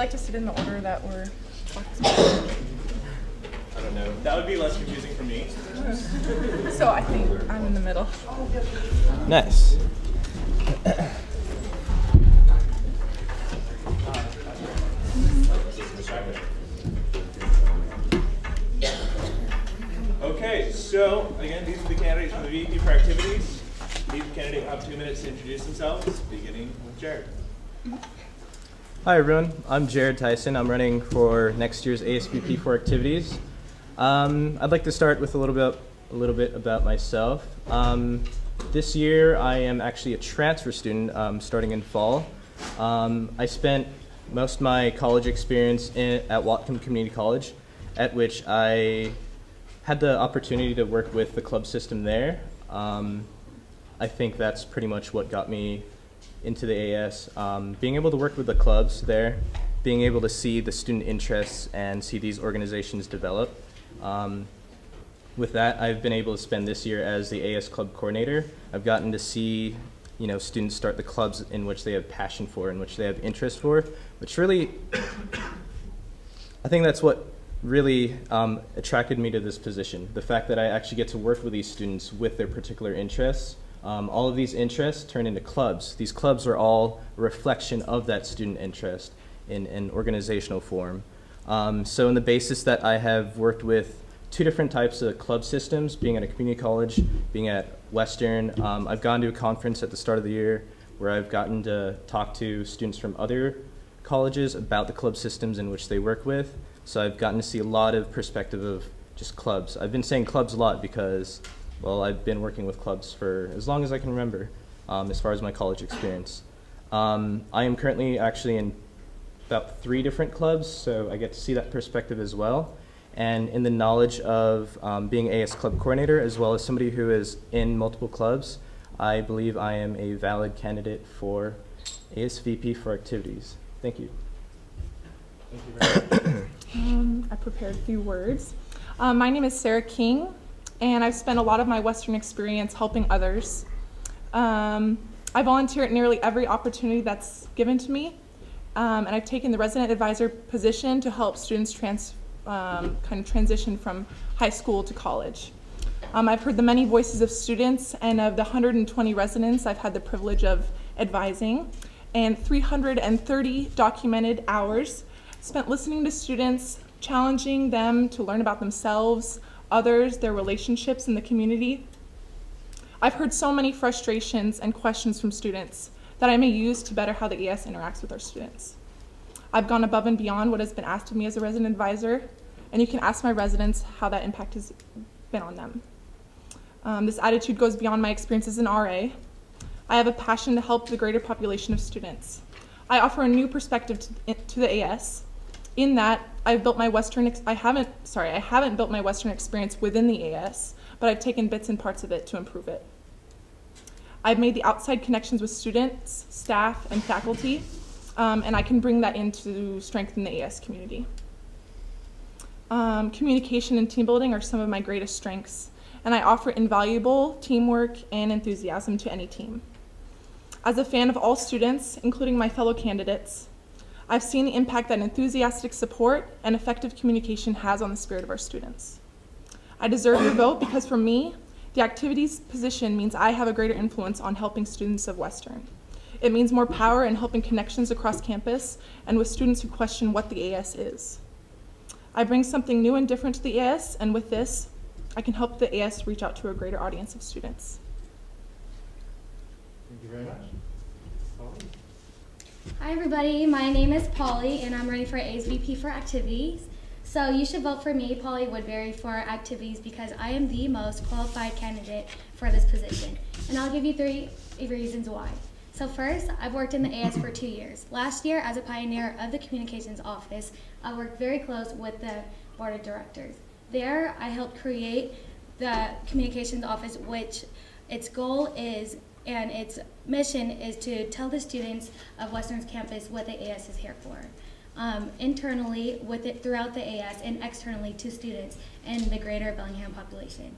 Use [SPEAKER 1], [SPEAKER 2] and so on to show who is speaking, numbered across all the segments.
[SPEAKER 1] like to sit in the order that we're talking
[SPEAKER 2] I don't know. That would be less confusing for me.
[SPEAKER 1] about? So I think I'm in the middle.
[SPEAKER 3] Nice.
[SPEAKER 2] Okay, so again, these are the candidates for the VP for activities. Each candidate will have 2 minutes to introduce themselves, beginning with Jared.
[SPEAKER 3] Hi everyone, I'm Jared Tyson. I'm running for next year's ASVP for activities. I'd like to start with a little bit about myself. This year I am actually a transfer student starting in fall. I spent most of my college experience at Whatcom Community College, at which I had the opportunity to work with the club system there. I think that's pretty much what got me into the AS. Being able to work with the clubs there, being able to see the student interests and see these organizations develop. With that, I've been able to spend this year as the AS club coordinator. I've gotten to see, students start the clubs in which they have passion for, in which they have interest for, which really, I think that's what really attracted me to this position. The fact that I actually get to work with these students with their particular interests. All of these interests turn into clubs. These clubs are all a reflection of that student interest in an organizational form. So in the basis that I have worked with 2 different types of club systems, being at a community college, being at Western. I've gone to a conference at the start of the year where I've gotten to talk to students from other colleges about the club systems in which they work with. So I've gotten to see a lot of perspective of just clubs. I've been saying clubs a lot because, well, I've been working with clubs for as long as I can remember, as far as my college experience. I am currently actually in about 3 different clubs, so I get to see that perspective as well. And in the knowledge of being AS club coordinator, as well as somebody who is in multiple clubs, I believe I am a valid candidate for ASVP for activities. Thank you.
[SPEAKER 2] Thank you very much.
[SPEAKER 1] I prepared a few words. My name is Sarah King, and I've spent a lot of my Western experience helping others. I volunteer at nearly every opportunity that's given to me, and I've taken the resident advisor position to help students transition from high school to college. I've heard the many voices of students, and of the 120 residents I've had the privilege of advising, and 330 documented hours spent listening to students, challenging them to learn about themselves, others, their relationships in the community. I've heard so many frustrations and questions from students that I may use to better how the AS interacts with our students. I've gone above and beyond what has been asked of me as a resident advisor, and you can ask my residents how that impact has been on them. This attitude goes beyond my experience as an RA. I have a passion to help the greater population of students. I offer a new perspective to the AS, in that I've built my I haven't built my Western experience within the AS, but I've taken bits and parts of it to improve it. I've made the outside connections with students, staff, and faculty, and I can bring that in to strengthen the AS community. Communication and team building are some of my greatest strengths, and I offer invaluable teamwork and enthusiasm to any team. As a fan of all students, including my fellow candidates, I've seen the impact that enthusiastic support and effective communication has on the spirit of our students. I deserve your vote because for me, the activities position means I have a greater influence on helping students of Western. It means more power in helping connections across campus and with students who question what the AS is. I bring something new and different to the AS, and with this, I can help the AS reach out to a greater audience of students.
[SPEAKER 2] Thank you very much.
[SPEAKER 4] Hi everybody, my name is Polly and I'm running for ASVP for activities. So you should vote for me, Polly Woodbury, for activities because I am the most qualified candidate for this position. And I'll give you 3 reasons why. So first, I've worked in the AS for 2 years. Last year, as a pioneer of the communications office, I worked very close with the board of directors. There, I helped create the communications office, which its goal is and its mission is to tell the students of Western's campus what the AS is here for. Internally, with it throughout the AS, and externally to students and the greater Bellingham population.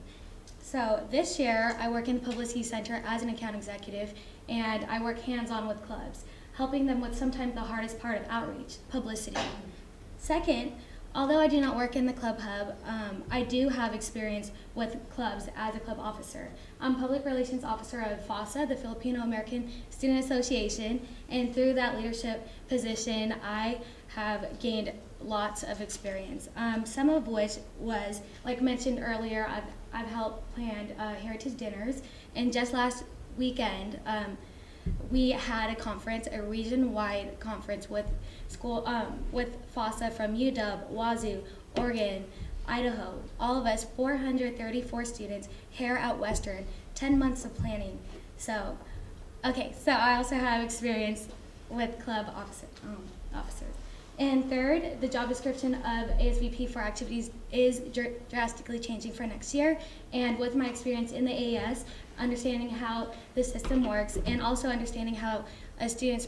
[SPEAKER 4] So this year, I work in the Publicity Center as an account executive, and I work hands-on with clubs, helping them with sometimes the hardest part of outreach, publicity. Second, although I do not work in the Club Hub, I do have experience with clubs as a club officer. I'm Public Relations Officer of FASA, the Filipino American Student Association, and through that leadership position, I have gained lots of experience. Some of which was, like mentioned earlier, I've helped plan heritage dinners, and just last weekend, we had a conference, a region-wide conference with with FASA from UW, Wazoo, Oregon, Idaho. All of us, 434 students here at Western, 10 months of planning. So, okay, so I also have experience with club officers. And third, the job description of ASVP for activities is drastically changing for next year. And with my experience in the AES, understanding how the system works and also understanding how a student's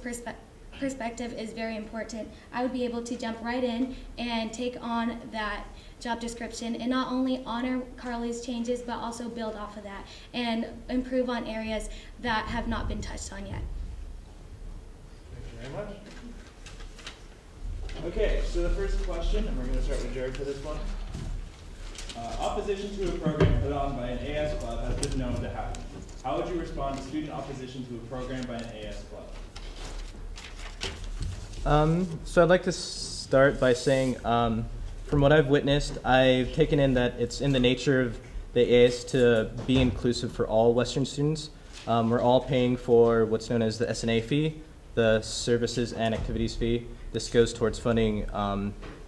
[SPEAKER 4] perspective is very important, I would be able to jump right in and take on that job description and not only honor Carly's changes, but also build off of that and improve on areas that have not been touched on yet.
[SPEAKER 2] Thank you very much. Okay, so the first question, and we're going to start with Jared for this one. Opposition to a program put on by an AS club has been known to happen. How would you respond to student opposition to a program by an AS club?
[SPEAKER 3] So I'd like to start by saying, from what I've witnessed, I've taken in that it's in the nature of the AS to be inclusive for all Western students. We're all paying for what's known as the SNA fee, the Services and Activities fee. This goes towards funding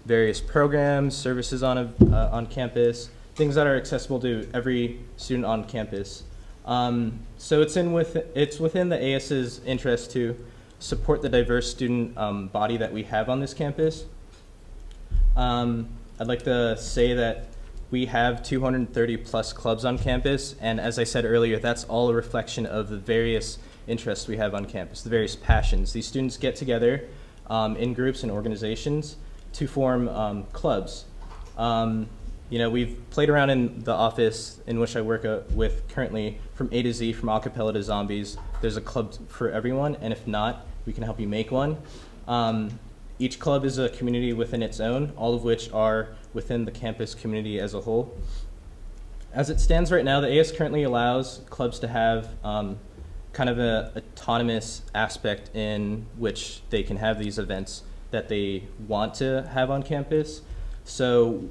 [SPEAKER 3] various programs, services on campus, things that are accessible to every student on campus. So it's within the AS's interest to support the diverse student body that we have on this campus. I'd like to say that we have 230 plus clubs on campus, and as I said earlier, that's all a reflection of the various interests we have on campus, the various passions. These students get together in groups and organizations to form clubs. You know, we've played around in the office in which I work with currently from A to Z, from acapella to zombies. There's a club for everyone, and if not, we can help you make one. Each club is a community within its own, all of which are within the campus community as a whole. As it stands right now, the AS currently allows clubs to have kind of an autonomous aspect in which they can have these events that they want to have on campus. So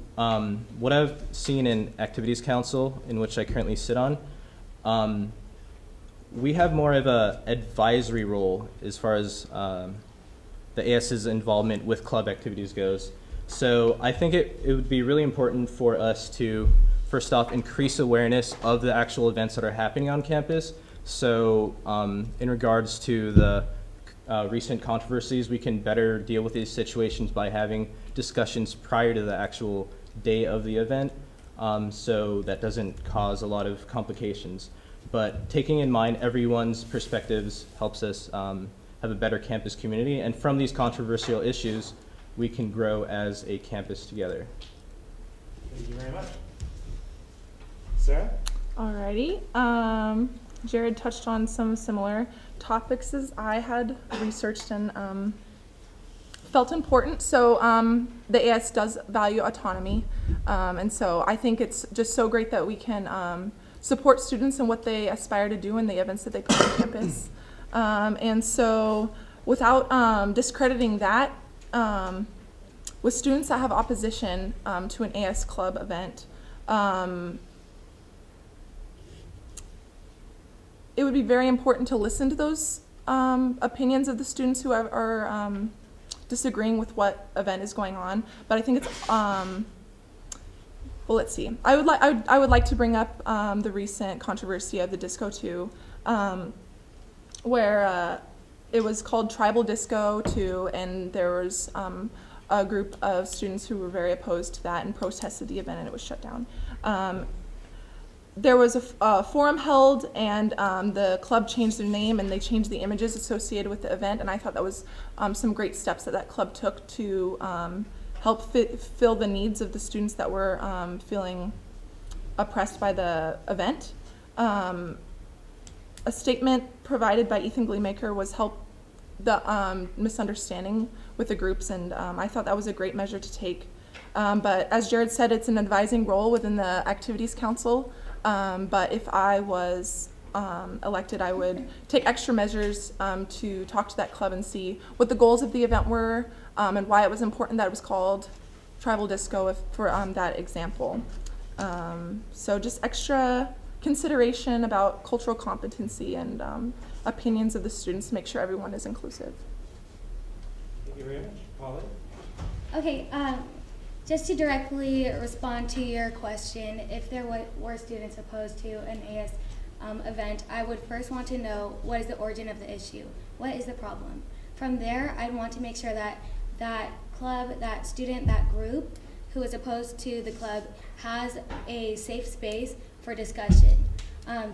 [SPEAKER 3] what I've seen in Activities Council, in which I currently sit on, we have more of an advisory role as far as the AS's involvement with club activities goes. So I think it would be really important for us to, first off, increase awareness of the actual events that are happening on campus. So in regards to the recent controversies, we can better deal with these situations by having discussions prior to the actual day of the event, so that doesn't cause a lot of complications. But taking in mind everyone's perspectives helps us have a better campus community, and from these controversial issues, we can grow as a campus together.
[SPEAKER 2] Thank you very much. Sarah?
[SPEAKER 1] Alrighty. Jared touched on some similar topics as I had researched and felt important. So the AS does value autonomy, and so I think it's just so great that we can support students in what they aspire to do in the events that they put on campus. And so without discrediting that, with students that have opposition to an AS club event, it would be very important to listen to those opinions of the students who are disagreeing with what event is going on. But I think it's, well, let's see. I would like to bring up the recent controversy of the Disco 2, where it was called Tribal Disco 2, and there was a group of students who were very opposed to that and protested the event, and it was shut down. There was a forum held, and the club changed their name, and they changed the images associated with the event, and I thought that was some great steps that club took to help fill the needs of the students that were feeling oppressed by the event. A statement provided by Ethan Gleemaker was the misunderstanding with the groups, and I thought that was a great measure to take. But as Jared said, it's an advising role within the Activities Council, but if I was elected, I would take extra measures to talk to that club and see what the goals of the event were, and why it was important that it was called Tribal Disco for that example. So just extra consideration about cultural competency and opinions of the students to make sure everyone is inclusive.
[SPEAKER 2] Thank you very much. Polly?
[SPEAKER 4] Okay, just to directly respond to your question, if there were students opposed to an AS event, I would first want to know what is the origin of the issue. What is the problem? From there, I'd want to make sure that that club, that student, that group who is opposed to the club has a safe space for discussion,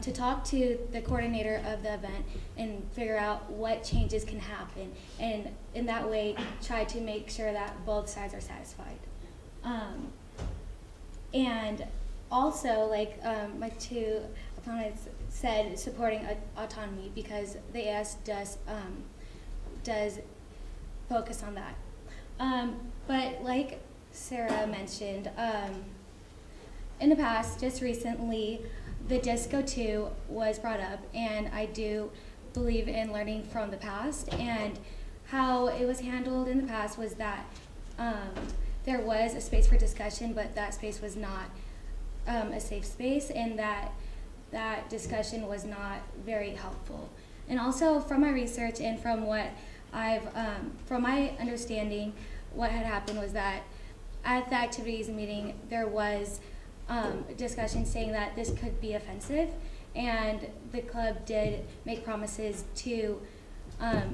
[SPEAKER 4] to talk to the coordinator of the event and figure out what changes can happen, and in that way try to make sure that both sides are satisfied. And also, like my two opponents said, supporting autonomy, because the AS does focus on that. But like Sarah mentioned, in the past, just recently, the Disco 2 was brought up, and I do believe in learning from the past, and how it was handled in the past was that there was a space for discussion, but that space was not a safe space, and that discussion was not very helpful. And also from my research and from what from my understanding, what had happened was that at the activities meeting, there was discussion saying that this could be offensive, and the club did make promises to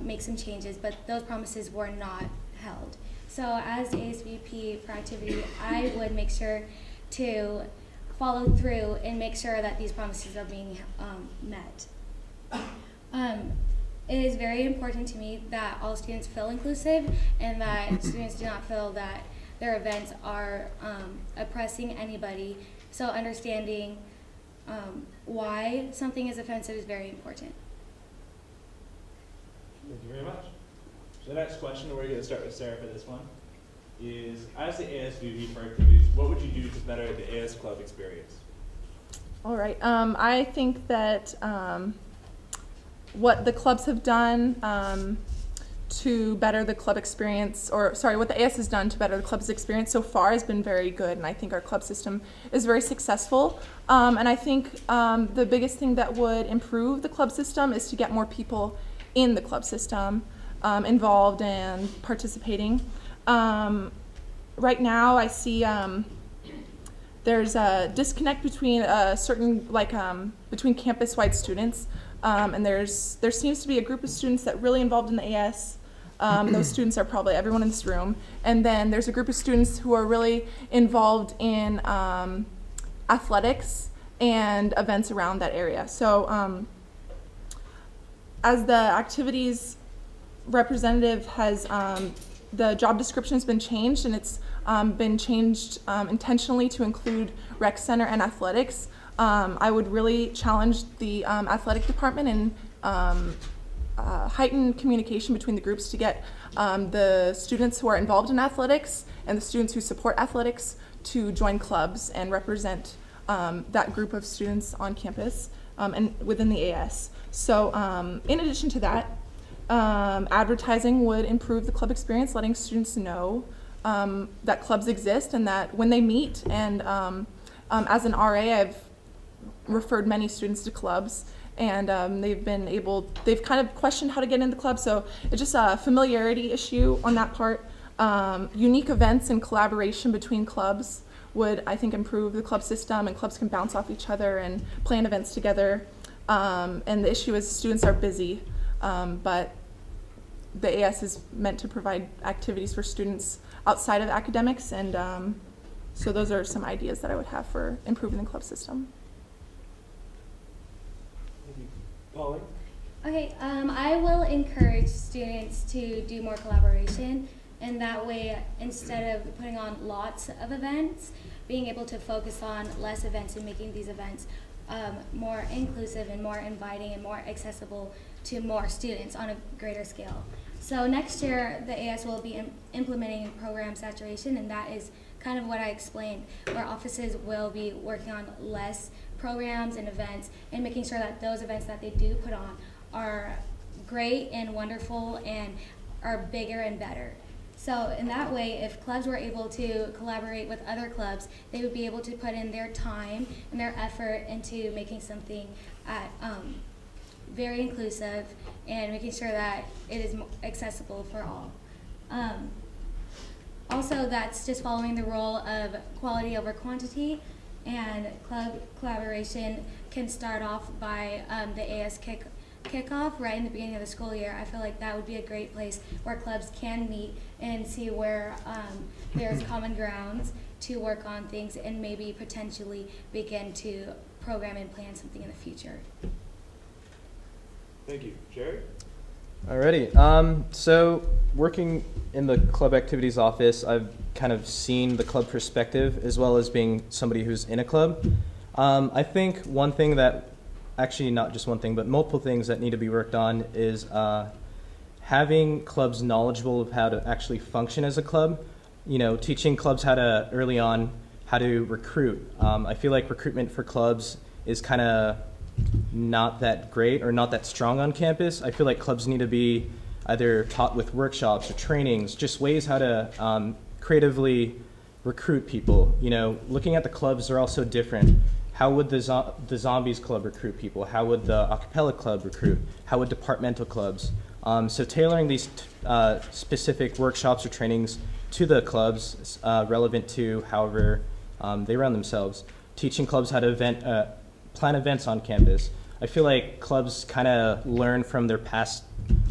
[SPEAKER 4] make some changes, but those promises were not held. So as ASVP for activity, I would make sure to follow through and make sure that these promises are being met. It is very important to me that all students feel inclusive, and that students do not feel that their events are oppressing anybody. So understanding why something is offensive is very important.
[SPEAKER 2] Thank you very much. So the next question, we're going to start with Sarah for this one, is as the ASVP for activities, what would you do to better the AS Club experience?
[SPEAKER 1] All right. I think that what the clubs have done to better the club experience, or sorry, what the AS has done to better the club's experience so far has been very good, and I think our club system is very successful. And I think the biggest thing that would improve the club system is to get more people in the club system involved and participating. Right now I see there's a disconnect between between campus-wide students, and there seems to be a group of students that really involved in the AS. Those students are probably everyone in this room, and then there's a group of students who are really involved in athletics and events around that area. So as the activities representative, has the job description has been changed, and it's been changed intentionally to include rec center and athletics. I would really challenge the athletic department and heighten communication between the groups to get the students who are involved in athletics and the students who support athletics to join clubs and represent that group of students on campus and within the AS. So in addition to that, advertising would improve the club experience, letting students know that clubs exist and that when they meet, and as an RA, I've referred many students to clubs, and they've kind of questioned how to get into the club, so it's just a familiarity issue on that part. Unique events and collaboration between clubs would, I think, improve the club system, and clubs can bounce off each other and plan events together. And the issue is students are busy, but the AS is meant to provide activities for students outside of academics, and so those are some ideas that I would have for improving the club system.
[SPEAKER 2] Thank you. Polly?
[SPEAKER 4] Okay, I will encourage students to do more collaboration, and that way, instead of putting on lots of events, being able to focus on less events and making these events more inclusive and more inviting and more accessible to more students on a greater scale. So next year, the AS will be implementing program saturation, and that is kind of what I explained, where offices will be working on less programs and events and making sure that those events that they do put on are great and wonderful and are bigger and better. So in that way, if clubs were able to collaborate with other clubs, they would be able to put in their time and their effort into making something very inclusive and making sure that it is accessible for all. Also, that's just following the role of quality over quantity, and club collaboration can start off by the AS kickoff right in the beginning of the school year. I feel like that would be a great place where clubs can meet and see where there's common grounds to work on things and maybe potentially begin to program and plan something in the future.
[SPEAKER 2] Thank you. Jared?
[SPEAKER 3] Alrighty, so working in the club activities office, I've kind of seen the club perspective as well as being somebody who's in a club. I think one thing that, actually not just one thing, but multiple things that need to be worked on is having clubs knowledgeable of how to actually function as a club. You know, teaching clubs how to, early on, how to recruit. I feel like recruitment for clubs is kind of not that great or not that strong on campus. I feel like clubs need to be either taught with workshops or trainings, just ways how to creatively recruit people. You know, looking at the clubs, they're also different. How would the Zombies Club recruit people? How would the Acapella Club recruit? How would departmental clubs? So tailoring these specific workshops or trainings to the clubs relevant to however they run themselves. Teaching clubs how to plan events on campus. I feel like clubs kind of learn from their past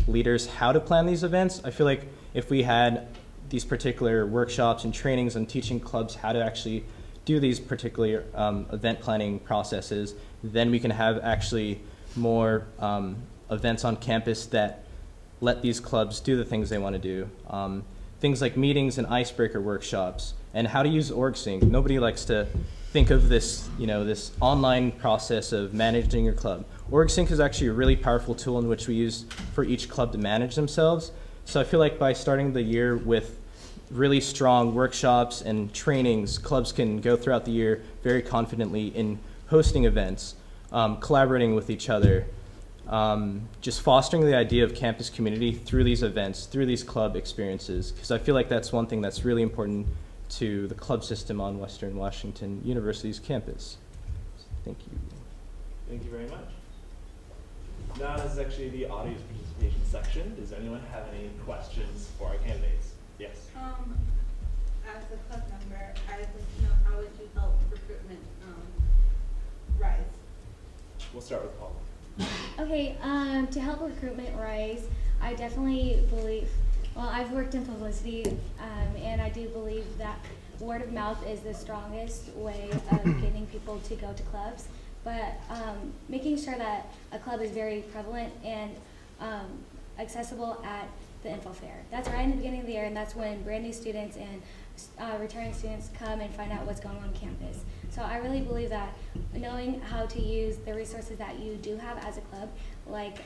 [SPEAKER 3] leaders how to plan these events. I feel like if we had these particular workshops and trainings and teaching clubs how to actually do these particular event planning processes, then we can have actually more events on campus that let these clubs do the things they want to do. Things like meetings and icebreaker workshops, and how to use OrgSync. Nobody likes to think of this, you know, this online process of managing your club. OrgSync is actually a really powerful tool in which we use for each club to manage themselves. So I feel like by starting the year with really strong workshops and trainings, clubs can go throughout the year very confidently in hosting events, collaborating with each other, just fostering the idea of campus community through these events, through these club experiences, because I feel like that's one thing that's really important to the club system on Western Washington University's campus. Thank you.
[SPEAKER 2] Thank you very much. Now this is actually the audience participation section. Does anyone have any questions for our candidates? Yes.
[SPEAKER 5] As a club member, I would like to know, how would you help recruitment rise?
[SPEAKER 2] We'll start with Paul.
[SPEAKER 4] Okay, to help recruitment rise, I definitely believe, well, I've worked in publicity, and I do believe that word of mouth is the strongest way of getting people to go to clubs. But making sure that a club is very prevalent and accessible at the info fair. That's right in the beginning of the year, and that's when brand new students and returning students come and find out what's going on campus. So I really believe that knowing how to use the resources that you do have as a club, like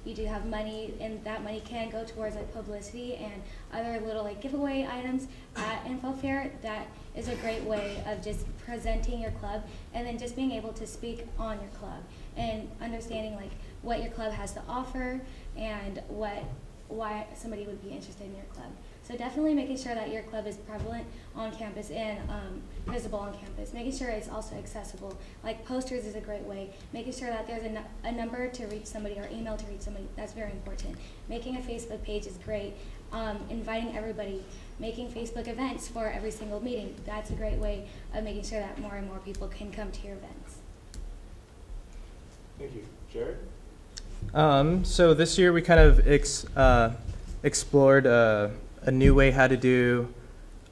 [SPEAKER 4] you do have money, and that money can go towards like publicity and other little like giveaway items at info fair. That is a great way of just presenting your club, and then just being able to speak on your club and understanding like what your club has to offer and why somebody would be interested in your club. So definitely making sure that your club is prevalent on campus and visible on campus. Making sure it's also accessible. Like posters is a great way. Making sure that there's a number to reach somebody or email to reach somebody. That's very important. Making a Facebook page is great. Inviting everybody. Making Facebook events for every single meeting. That's a great way of making sure that more and more people can come to your events.
[SPEAKER 2] Thank you. Jared?
[SPEAKER 3] So this year we kind of explored a new way how to do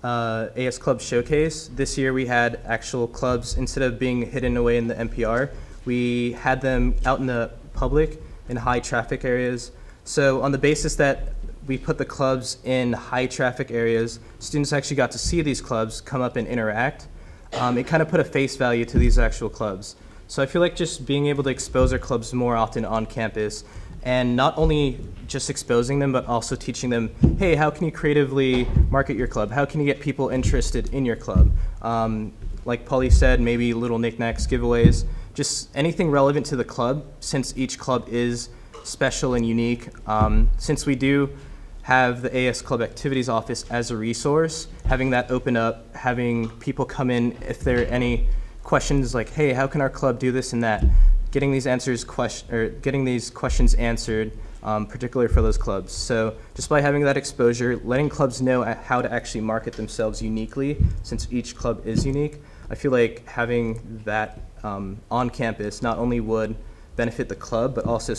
[SPEAKER 3] AS Club Showcase. This year we had actual clubs, instead of being hidden away in the NPR, we had them out in the public in high traffic areas. So on the basis that we put the clubs in high traffic areas, students actually got to see these clubs come up and interact. It kind of put a face value to these actual clubs. So I feel like just being able to expose our clubs more often on campus and not only just exposing them, but also teaching them, hey, how can you creatively market your club? How can you get people interested in your club? Like Polly said, maybe little knickknacks, giveaways, just anything relevant to the club, since each club is special and unique. Since we do have the AS Club Activities Office as a resource, having that open up, having people come in if there are any questions like, hey, how can our club do this and that? Getting these questions answered, particularly for those clubs. So just by having that exposure, letting clubs know how to actually market themselves uniquely, since each club is unique, I feel like having that on campus not only would benefit the club, but also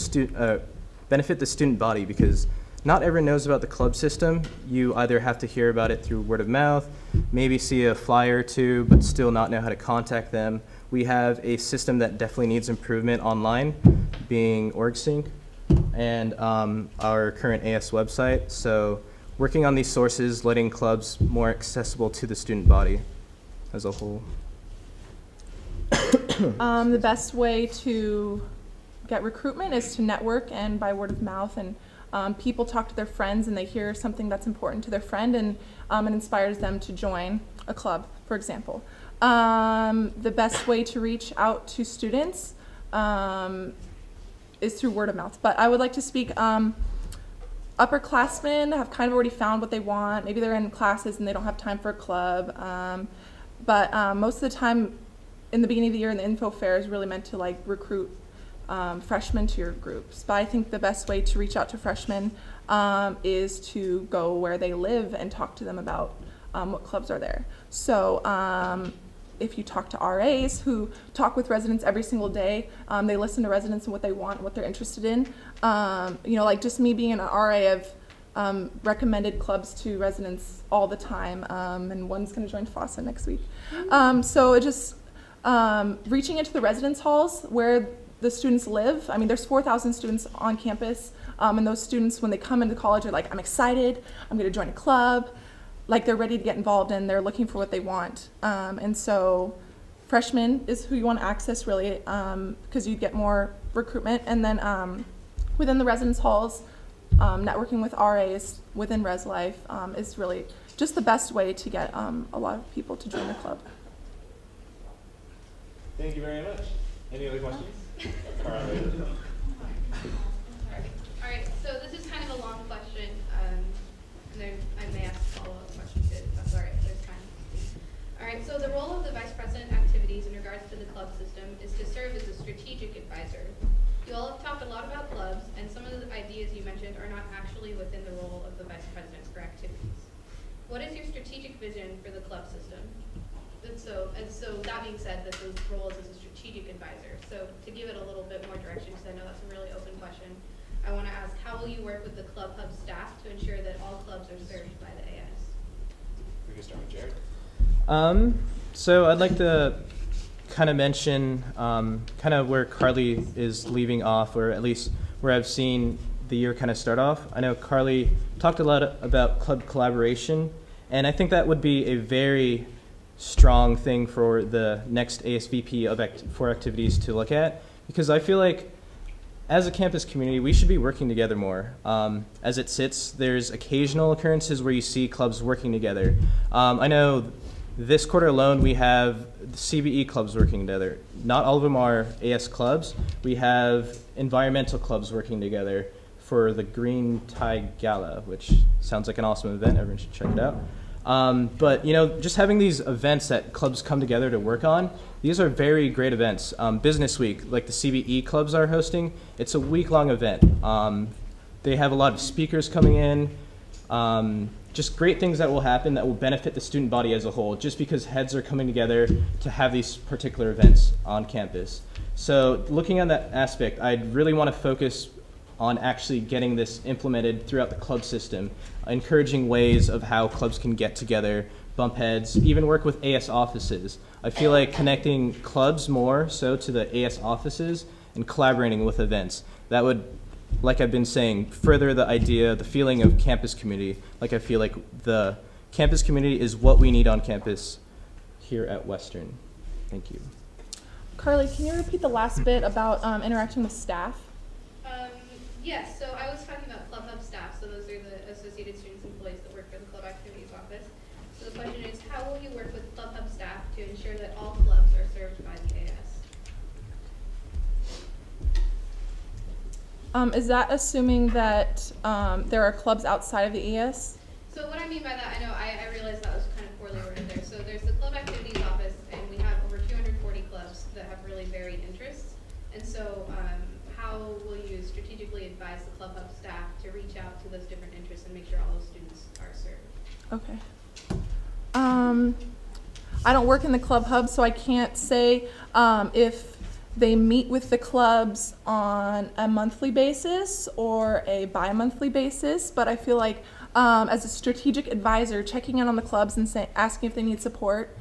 [SPEAKER 3] benefit the student body, because not everyone knows about the club system. You either have to hear about it through word of mouth, maybe see a flyer or two, but still not know how to contact them. We have a system that definitely needs improvement online, being OrgSync and our current AS website. So working on these sources, letting clubs more accessible to the student body as a whole.
[SPEAKER 1] The best way to get recruitment is to network and by word of mouth, and people talk to their friends and they hear something that's important to their friend, and it inspires them to join a club, for example. The best way to reach out to students is through word of mouth. But I would like to speak, upperclassmen have kind of already found what they want. Maybe they're in classes and they don't have time for a club. But most of the time in the beginning of the year, in the info fair is really meant to like recruit freshmen to your groups. But I think the best way to reach out to freshmen is to go where they live and talk to them about what clubs are there. So if you talk to RAs who talk with residents every single day, they listen to residents and what they want, what they're interested in. You know, like just me being an RA, I've recommended clubs to residents all the time, and one's going to join FOSA next week. So it just reaching into the residence halls where the students live. I mean, there's 4,000 students on campus, and those students, when they come into college, are like, I'm excited, I'm going to join a club. Like, they're ready to get involved and they're looking for what they want. And so freshmen is who you want to access, really, because you get more recruitment. And then within the residence halls, networking with RAs within Res Life is really just the best way to get a lot of people to join the club.
[SPEAKER 2] Thank you very much. Any other questions?
[SPEAKER 6] All right, so this is kind of a long question, and then I may ask follow-up questions if that's all right, there's time. All right, so the role of the Vice President Activities in regards to the club system is to serve as a strategic advisor. You all have talked a lot about clubs, and some of the ideas you mentioned are not actually within the role of the Vice President for Activities. What is your strategic vision for the club system? And so that being said, that the role is as a strategic advisor. So to give it a little bit more direction, because I know that's a really open question, I want to ask, how will you work with the Club Hub staff to ensure that all clubs are served by the AS?
[SPEAKER 2] We can start with Jared.
[SPEAKER 3] So I'd like to kind of mention kind of where Carly is leaving off, or at least where I've seen the year kind of start off. I know Carly talked a lot about club collaboration, and I think that would be a very strong thing for the next ASVP for activities to look at, because I feel like as a campus community, we should be working together more. As it sits, there's occasional occurrences where you see clubs working together. I know this quarter alone, we have the CBE clubs working together. Not all of them are AS clubs. We have environmental clubs working together for the Green Tie Gala, which sounds like an awesome event. Everyone should check it out. But, you know, just having these events that clubs come together to work on, these are very great events. Business Week, like the CBE clubs are hosting, it's a week-long event. They have a lot of speakers coming in, just great things that will happen that will benefit the student body as a whole, just because heads are coming together to have these particular events on campus. So looking at that aspect, I'd really want to focus on actually getting this implemented throughout the club system, encouraging ways of how clubs can get together, bump heads, even work with AS offices. I feel like connecting clubs more so to the AS offices and collaborating with events. That would, like I've been saying, further the idea, the feeling of campus community. Like I feel like the campus community is what we need on campus here at Western. Thank you.
[SPEAKER 1] Carly, can you repeat the last bit about interacting with staff?
[SPEAKER 6] Yes, so I was talking about Club Hub staff, so those are the associated students and employees that work for the Club Activities Office. So the question is, how will you work with Club Hub staff to ensure that all clubs are served by the AS?
[SPEAKER 1] Is that assuming that there are clubs outside of the ES?
[SPEAKER 6] So what I mean by that, I realized that was kind of poorly worded there. So there's the Club Activities Office, and we have over 240 clubs that have really varied interests. And so how will you strategically advise the Club Hub staff to reach out to those different interests and make sure all those students are served?
[SPEAKER 1] Okay. I don't work in the Club Hub, so I can't say if they meet with the clubs on a monthly basis or a bi-monthly basis, but I feel like as a strategic advisor, checking in on the clubs and asking if they need support,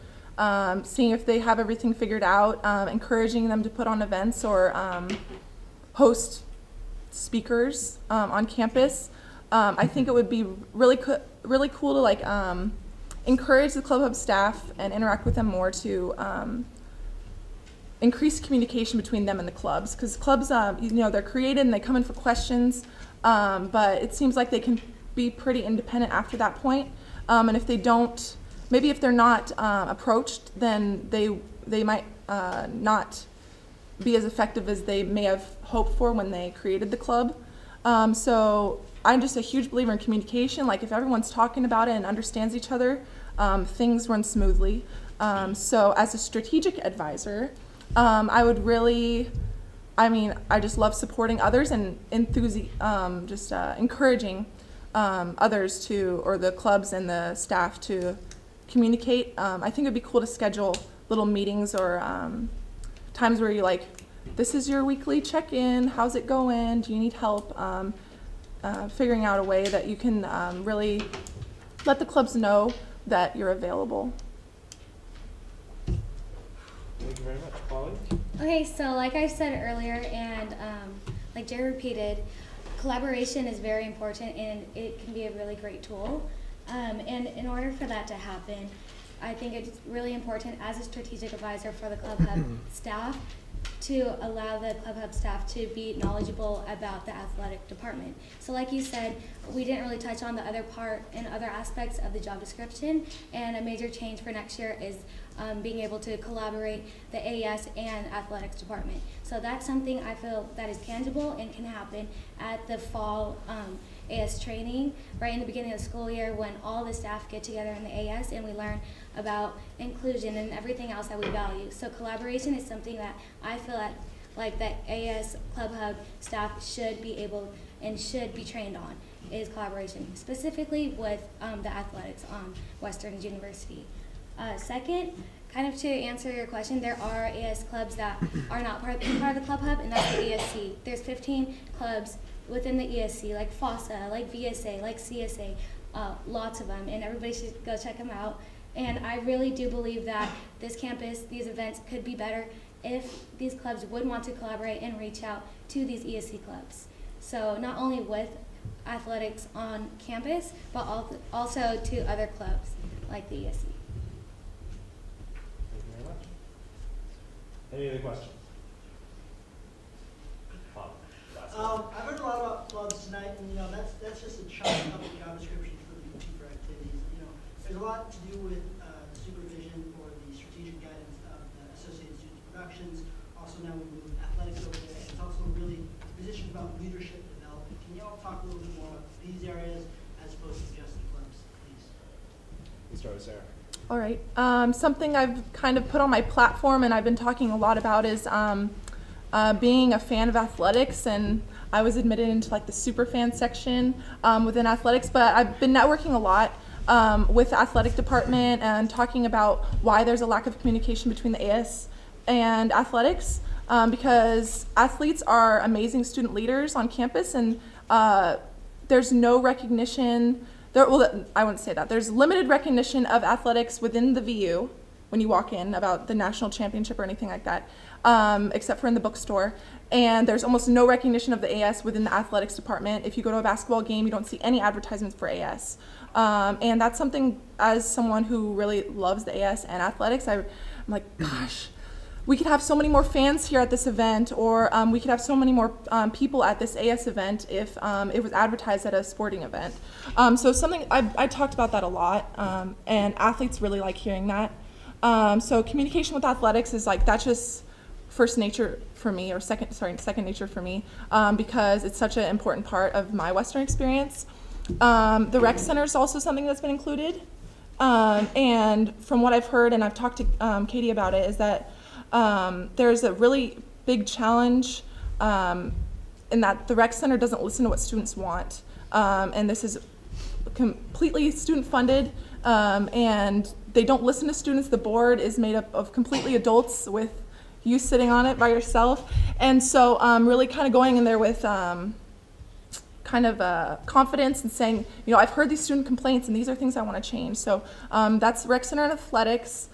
[SPEAKER 1] seeing if they have everything figured out, encouraging them to put on events or host speakers on campus. I think it would be really cool to like encourage the Club Hub staff and interact with them more to increase communication between them and the clubs, because clubs, they're created and they come in for questions, but it seems like they can be pretty independent after that point. And if they don't, maybe if they're not approached, then they might not be as effective as they may have hoped for when they created the club. So I'm just a huge believer in communication. Like if everyone's talking about it and understands each other, things run smoothly. So as a strategic advisor, I would really, I just love supporting others and encouraging others to, or the clubs and the staff to communicate. I think it'd be cool to schedule little meetings or times where you're like, this is your weekly check-in, how's it going, do you need help? Figuring out a way that you can really let the clubs know that you're available.
[SPEAKER 2] Thank you very much. Polly?
[SPEAKER 4] Okay, so like I said earlier, and like Jerry repeated, collaboration is very important and it can be a really great tool. And in order for that to happen, I think it's really important as a strategic advisor for the Club Hub staff to allow the Club Hub staff to be knowledgeable about the athletic department. So like you said, we didn't really touch on the other part and other aspects of the job description, and a major change for next year is being able to collaborate the AS and athletics department. So that's something I feel that is tangible and can happen at the fall AS training, right in the beginning of the school year when all the staff get together in the AS and we learn about inclusion and everything else that we value. So collaboration is something that I feel like that AS Club Hub staff should be able and should be trained on, is collaboration, specifically with the athletics on Western University. Second, kind of to answer your question, there are AS clubs that are not part of the Club Hub, and that's the ESC. There's 15 clubs within the ESC, like FOSA, like VSA, like CSA, lots of them, and everybody should go check them out. And I really do believe that this campus, these events could be better if these clubs would want to collaborate and reach out to these ESC clubs. So not only with athletics on campus, but also to other clubs like the ESC.
[SPEAKER 2] Thank you very much. Any other questions?
[SPEAKER 7] I've heard a lot about clubs tonight, and that's just a chunk of the job description for the VP for activities. There's a lot to do with the supervision or the strategic guidance of the Associated Students Productions. Also now we move athletics over there, and it's also really positions about leadership development. Can you all talk a little bit more about these areas as opposed to just the clubs, please?
[SPEAKER 2] Let's start with Sarah.
[SPEAKER 1] All right. Something I've kind of put on my platform and I've been talking a lot about is being a fan of athletics, and I was admitted into like the super fan section within athletics, but I've been networking a lot with the athletic department and talking about why there's a lack of communication between the AS and athletics, because athletes are amazing student leaders on campus, and there's no recognition. Well, I wouldn't say that. There's limited recognition of athletics within the VU when you walk in about the national championship or anything like that, except for in the bookstore. And there's almost no recognition of the AS within the athletics department. If you go to a basketball game, you don't see any advertisements for AS. And that's something, as someone who really loves the AS and athletics, I'm like, gosh, we could have so many more fans here at this event, or we could have so many more people at this AS event if it was advertised at a sporting event. So something, I talked about that a lot, and athletes really like hearing that. So communication with athletics is like, that's just first nature for me, or second nature for me, because it's such an important part of my Western experience. The rec center is also something that's been included. And from what I've heard, and I've talked to Katie about it, is that there's a really big challenge in that the rec center doesn't listen to what students want. And this is completely student funded, and they don't listen to students. The board is made up of completely adults with you sitting on it by yourself. And so really kind of going in there with confidence and saying, you know, I've heard these student complaints and these are things I want to change. So that's Rec Center and Athletics.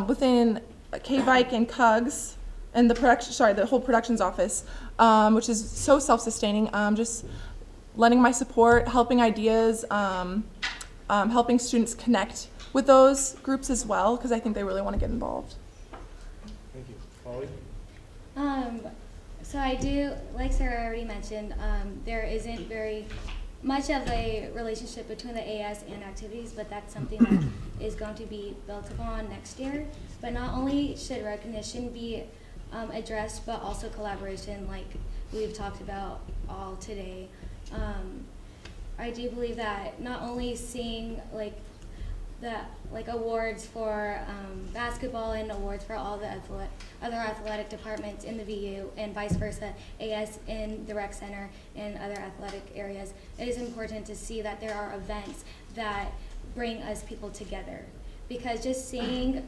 [SPEAKER 1] Within K-Bike and CUGS and the whole productions office, which is so self-sustaining, just lending my support, helping ideas, helping students connect with those groups as well, because I think they really want to get involved.
[SPEAKER 2] Thank you. Polly?
[SPEAKER 4] So I do, like Sarah already mentioned, there isn't very much of a relationship between the AS and activities, but that's something that is going to be built upon next year. But not only should recognition be addressed, but also collaboration, like we've talked about all today. I do believe that not only seeing like awards for basketball and awards for all the other athletic departments in the VU and vice versa, AS in the rec center and other athletic areas, it is important to see that there are events that bring us people together. Because just seeing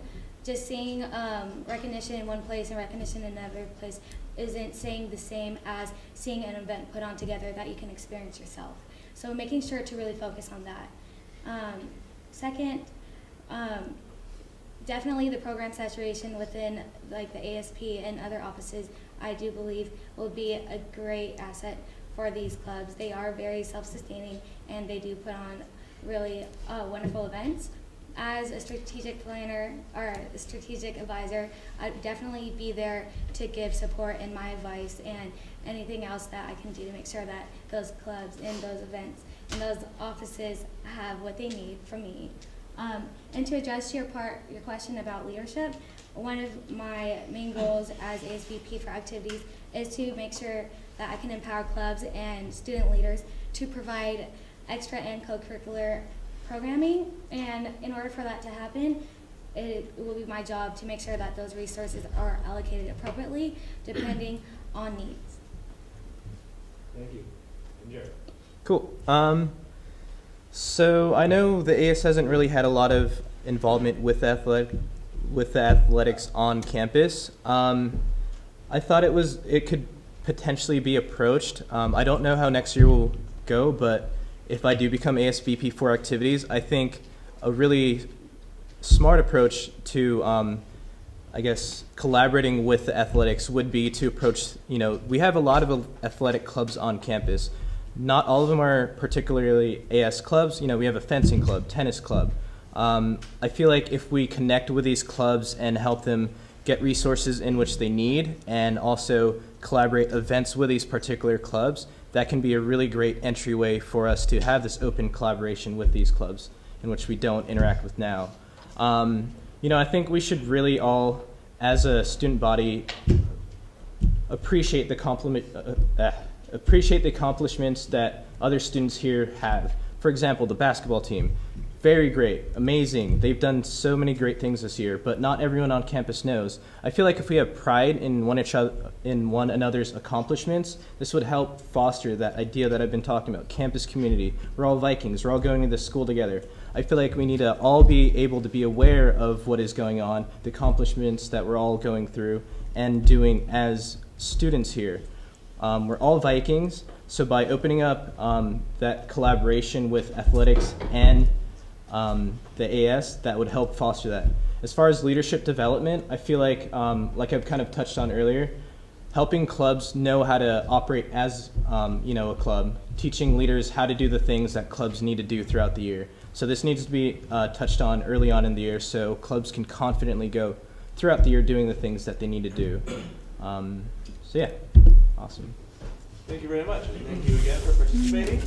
[SPEAKER 4] recognition in one place and recognition in another place isn't saying the same as seeing an event put on together that you can experience yourself. So making sure to really focus on that. Second, definitely the program saturation within like the ASP and other offices, I do believe will be a great asset for these clubs. They are very self-sustaining and they do put on really wonderful events. As a strategic planner or a strategic advisor, I'd definitely be there to give support and my advice and anything else that I can do to make sure that those clubs and those events and those offices have what they need from me. And to address your question about leadership, one of my main goals as ASVP for activities is to make sure that I can empower clubs and student leaders to provide extra and co-curricular programming, and in order for that to happen, it will be my job to make sure that those resources are allocated appropriately depending on needs.
[SPEAKER 2] Thank you. And Jared?
[SPEAKER 3] Cool. So I know the AS hasn't really had a lot of involvement with the athletics on campus. I thought it could potentially be approached. I don't know how next year will go, but if I do become ASVP for activities, I think a really smart approach to, I guess, collaborating with the athletics would be to approach, we have a lot of athletic clubs on campus. Not all of them are particularly AS clubs. We have a fencing club, tennis club. I feel like if we connect with these clubs and help them get resources in which they need and also collaborate events with these particular clubs, that can be a really great entryway for us to have this open collaboration with these clubs in which we don't interact with now. I think we should really all, as a student body, appreciate the accomplishments that other students here have. For example, the basketball team. Very great, amazing. They've done so many great things this year, but not everyone on campus knows. I feel like if we have pride in one another's accomplishments, this would help foster that idea that I've been talking about, campus community. We're all Vikings, we're all going to this school together. I feel like we need to all be able to be aware of what is going on, the accomplishments that we're all going through and doing as students here. We're all Vikings, so by opening up that collaboration with athletics and the AS, that would help foster that. As far as leadership development, I feel like I've kind of touched on earlier, helping clubs know how to operate as a club, teaching leaders how to do the things that clubs need to do throughout the year. So this needs to be touched on early on in the year so clubs can confidently go throughout the year doing the things that they need to do. So yeah, awesome.
[SPEAKER 2] Thank you very much. Thank you again for participating.